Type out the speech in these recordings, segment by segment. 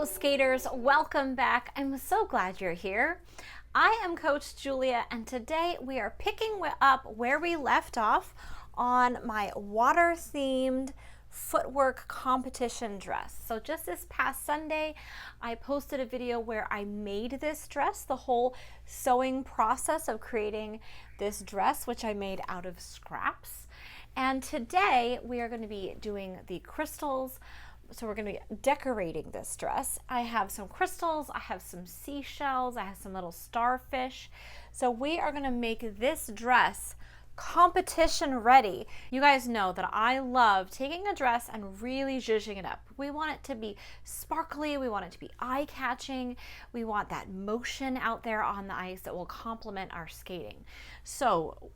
Hello skaters, welcome back. I'm so glad you're here. I am Coach Julia and today we are picking up where we left off on my water themed footwork competition dress. So just this past Sunday, I posted a video where I made this dress, the whole sewing process of creating this dress, which I made out of scraps. And today we are going to be doing the crystals. So we're going to be decorating this dress. I have some crystals, I have some seashells, I have some little starfish. So we are going to make this dress competition ready. You guys know that I love taking a dress and really zhuzhing it up. We want it to be sparkly, we want it to be eye-catching, we want that motion out there on the ice that will complement our skating. So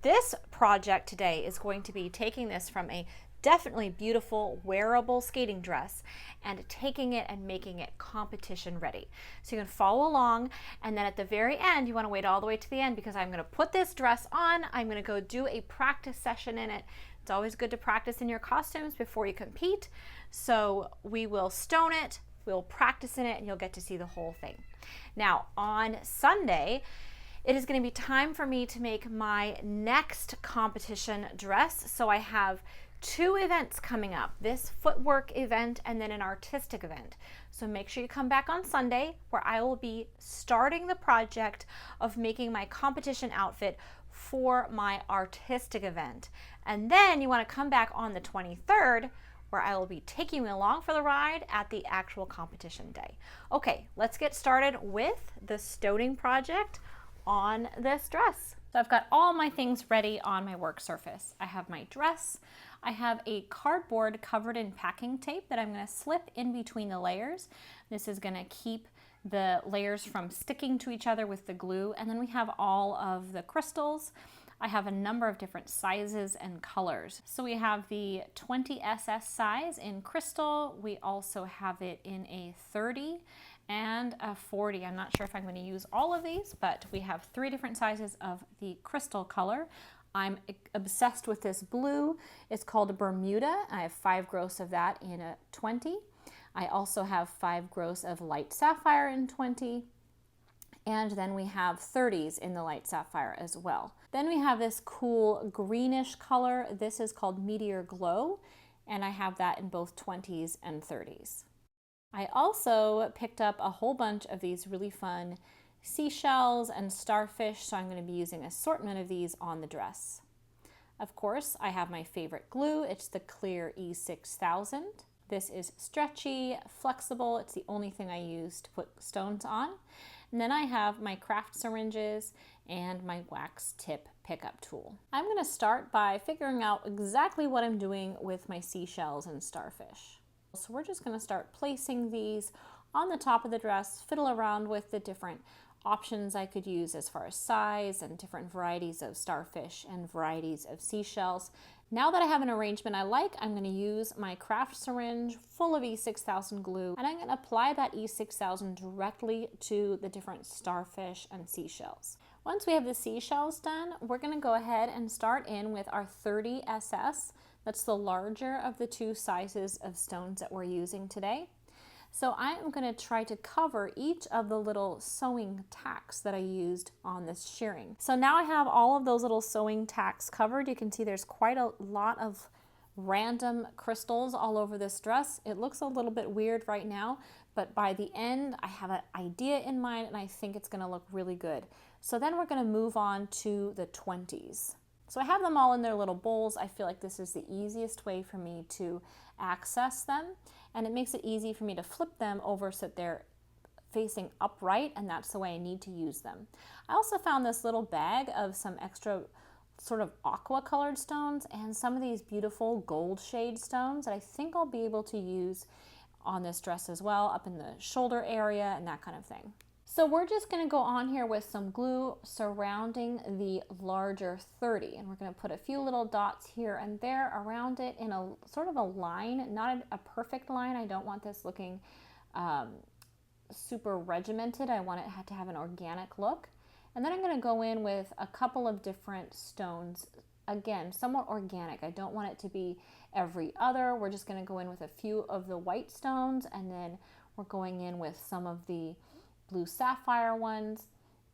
this project today is going to be taking this from a definitely beautiful wearable skating dress and taking it and making it competition ready. So you can follow along, and then at the very end, you want to wait all the way to the end because I'm going to put this dress on. I'm going to go do a practice session in it. It's always good to practice in your costumes before you compete. So we will stone it, we'll practice in it, and you'll get to see the whole thing. Now on Sunday, it is going to be time for me to make my next competition dress. So I have two events coming up, this footwork event and then an artistic event. So make sure you come back on Sunday where I will be starting the project of making my competition outfit for my artistic event. And then you want to come back on the 23rd where I will be taking you along for the ride at the actual competition day. Okay, let's get started with the stoning project on this dress. So I've got all my things ready on my work surface. I have my dress. I have a cardboard covered in packing tape that I'm going to slip in between the layers. This is going to keep the layers from sticking to each other with the glue. And then we have all of the crystals. I have a number of different sizes and colors. So we have the 20 SS size in crystal. We also have it in a 30 and a 40. I'm not sure if I'm going to use all of these, but we have 3 different sizes of the crystal color. I'm obsessed with this blue. It's called a Bermuda. I have 5 gross of that in a 20. I also have 5 gross of light sapphire in 20. And then we have 30s in the light sapphire as well. Then we have this cool greenish color. This is called Meteor Glow, and I have that in both 20s and 30s. I also picked up a whole bunch of these really fun seashells and starfish, so I'm going to be using an assortment of these on the dress. Of course, I have my favorite glue. It's the clear E6000. This is stretchy, flexible. It's the only thing I use to put stones on. And then I have my craft syringes and my wax tip pickup tool. I'm going to start by figuring out exactly what I'm doing with my seashells and starfish. So we're just going to start placing these on the top of the dress, fiddle around with the different options I could use as far as size and different varieties of starfish and varieties of seashells. Now that I have an arrangement I like, I'm going to use my craft syringe full of E6000 glue, and I'm going to apply that E6000 directly to the different starfish and seashells. Once we have the seashells done, we're going to go ahead and start in with our 30 SS. That's the larger of the 2 sizes of stones that we're using today. So I am going to try to cover each of the little sewing tacks that I used on this shearing. So now I have all of those little sewing tacks covered. You can see there's quite a lot of random crystals all over this dress. It looks a little bit weird right now, but by the end I have an idea in mind and I think it's going to look really good. So then we're going to move on to the 20s. So I have them all in their little bowls. I feel like this is the easiest way for me to access them, and it makes it easy for me to flip them over so that they're facing upright, and that's the way I need to use them. I also found this little bag of some extra sort of aqua colored stones and some of these beautiful gold shade stones that I think I'll be able to use on this dress as well, up in the shoulder area and that kind of thing. So we're just going to go on here with some glue surrounding the larger 30, and we're going to put a few little dots here and there around it in a sort of a line, not a perfect line. I don't want this looking super regimented. I want it to have an organic look. And then I'm going to go in with a couple of different stones, again, somewhat organic. I don't want it to be every other. We're just going to go in with a few of the white stones, and then We're going in with some of the blue sapphire ones,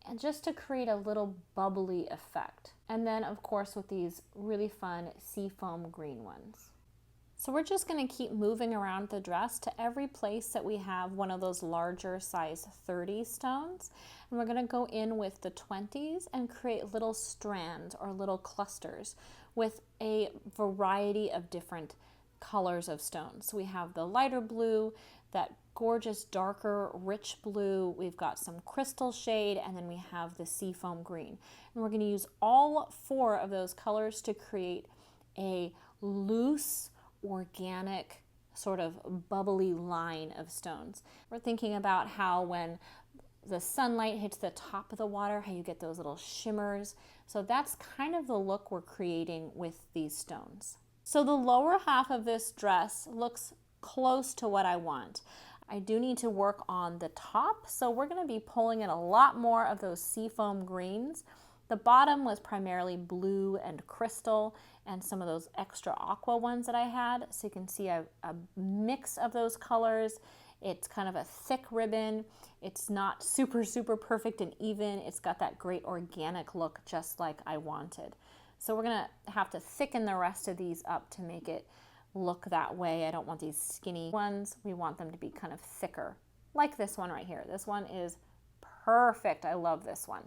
and just to create a little bubbly effect. And then of course with these really fun seafoam green ones. So we're just going to keep moving around the dress to every place that we have one of those larger size 30 stones. And we're going to go in with the 20s and create little strands or little clusters with a variety of different colors of stones. So we have the lighter blue, that gorgeous darker rich blue, we've got some crystal shade, and then we have the seafoam green. And we're going to use all 4 of those colors to create a loose, organic, sort of bubbly line of stones. We're thinking about how when the sunlight hits the top of the water, how you get those little shimmers. So that's kind of the look we're creating with these stones. So the lower half of this dress looks close to what I want. I do need to work on the top, so we're going to be pulling in a lot more of those seafoam greens. The bottom was primarily blue and crystal and some of those extra aqua ones that I had. So you can see a mix of those colors. It's kind of a thick ribbon. It's not super perfect and even. It's got that great organic look just like I wanted. So we're gonna have to thicken the rest of these up to make it look that way. I don't want these skinny ones. We want them to be kind of thicker, like this one right here. This one is perfect. I love this one.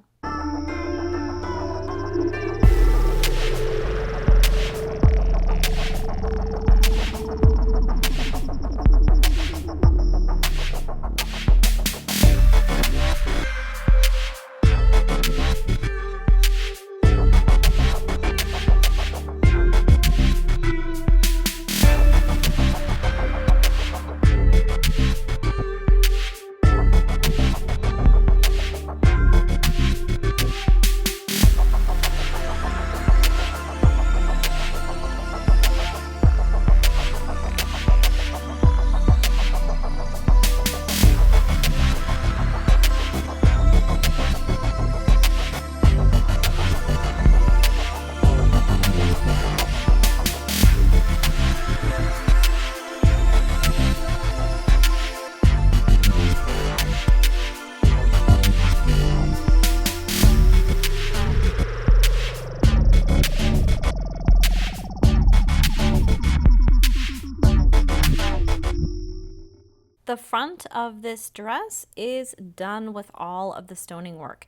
The front of this dress is done with all of the stoning work.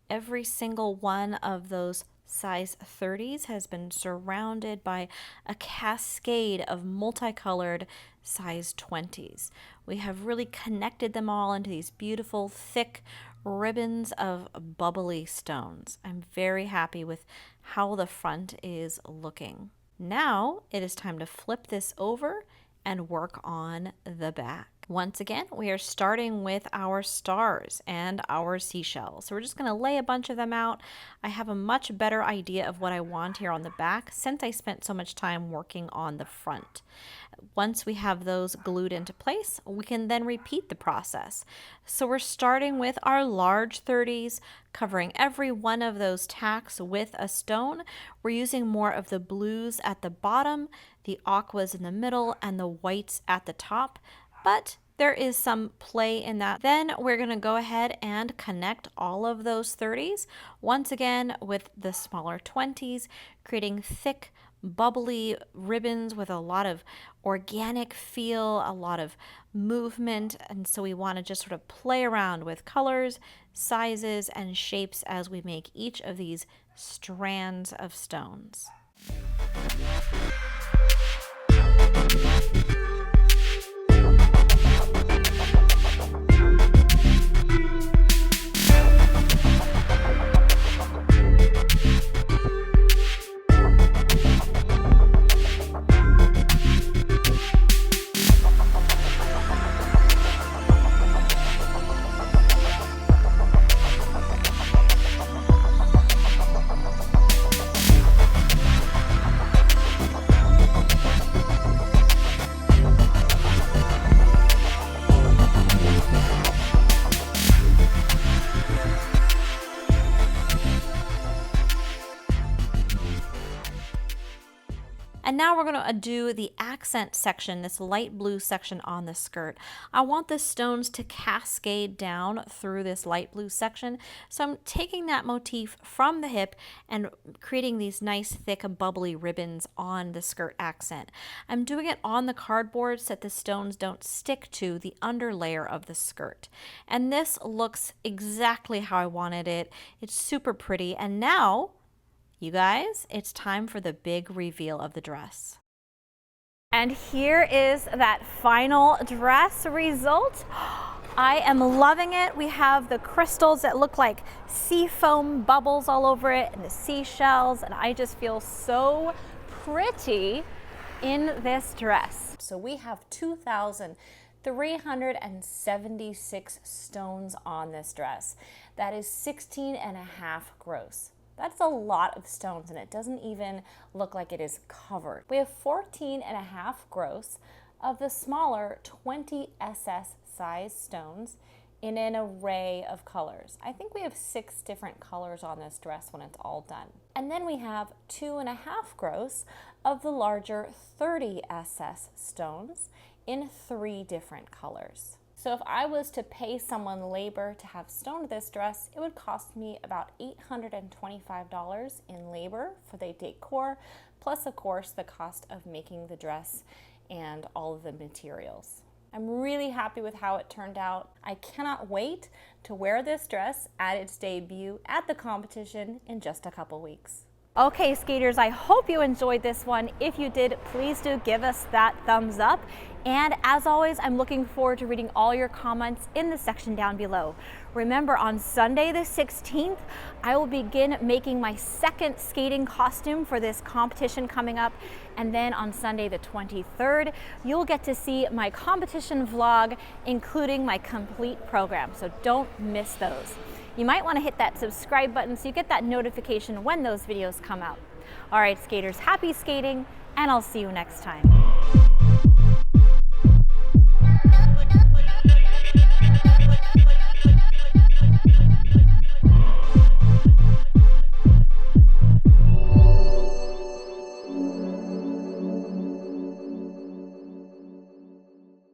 Every single one of those size 30s has been surrounded by a cascade of multicolored size 20s. We have really connected them all into these beautiful thick ribbons of bubbly stones. I'm very happy with how the front is looking. Now it is time to flip this over and work on the back. Once again, we are starting with our stars and our seashells. So we're just going to lay a bunch of them out. I have a much better idea of what I want here on the back since I spent so much time working on the front. Once we have those glued into place, we can then repeat the process. So we're starting with our large 30s, covering every one of those tacks with a stone. We're using more of the blues at the bottom, the aquas in the middle, and the whites at the top. But there is some play in that. Then we're going to go ahead and connect all of those 30s once again with the smaller 20s, creating thick, bubbly ribbons with a lot of organic feel, a lot of movement. And so we want to just sort of play around with colors, sizes, and shapes as we make each of these strands of stones. And now we're going to do the accent section, this light blue section on the skirt. I want the stones to cascade down through this light blue section. So I'm taking that motif from the hip and creating these nice thick bubbly ribbons on the skirt accent. I'm doing it on the cardboard so that the stones don't stick to the under layer of the skirt. And this looks exactly how I wanted it. It's super pretty. And now, you guys, it's time for the big reveal of the dress. And here is that final dress result. I am loving it. We have the crystals that look like sea foam bubbles all over it and the seashells, and I just feel so pretty in this dress. So we have 2,376 stones on this dress. That is 16.5 gross. That's a lot of stones, and it doesn't even look like it is covered. We have 14.5 gross of the smaller 20 SS size stones in an array of colors. I think we have 6 different colors on this dress when it's all done. And then we have 2.5 gross of the larger 30 SS stones in 3 different colors. So if I was to pay someone labor to have stoned this dress, it would cost me about $825 in labor for the decor, plus of course the cost of making the dress and all of the materials. I'm really happy with how it turned out. I cannot wait to wear this dress at its debut at the competition in just a couple weeks. Okay, skaters, I hope you enjoyed this one. If you did, please do give us that thumbs up. And as always, I'm looking forward to reading all your comments in the section down below. Remember, on Sunday the 16th, I will begin making my second skating costume for this competition coming up. And then on Sunday the 23rd, you'll get to see my competition vlog, including my complete program. So don't miss those. You might want to hit that subscribe button so you get that notification when those videos come out. All right, skaters, happy skating, and I'll see you next time.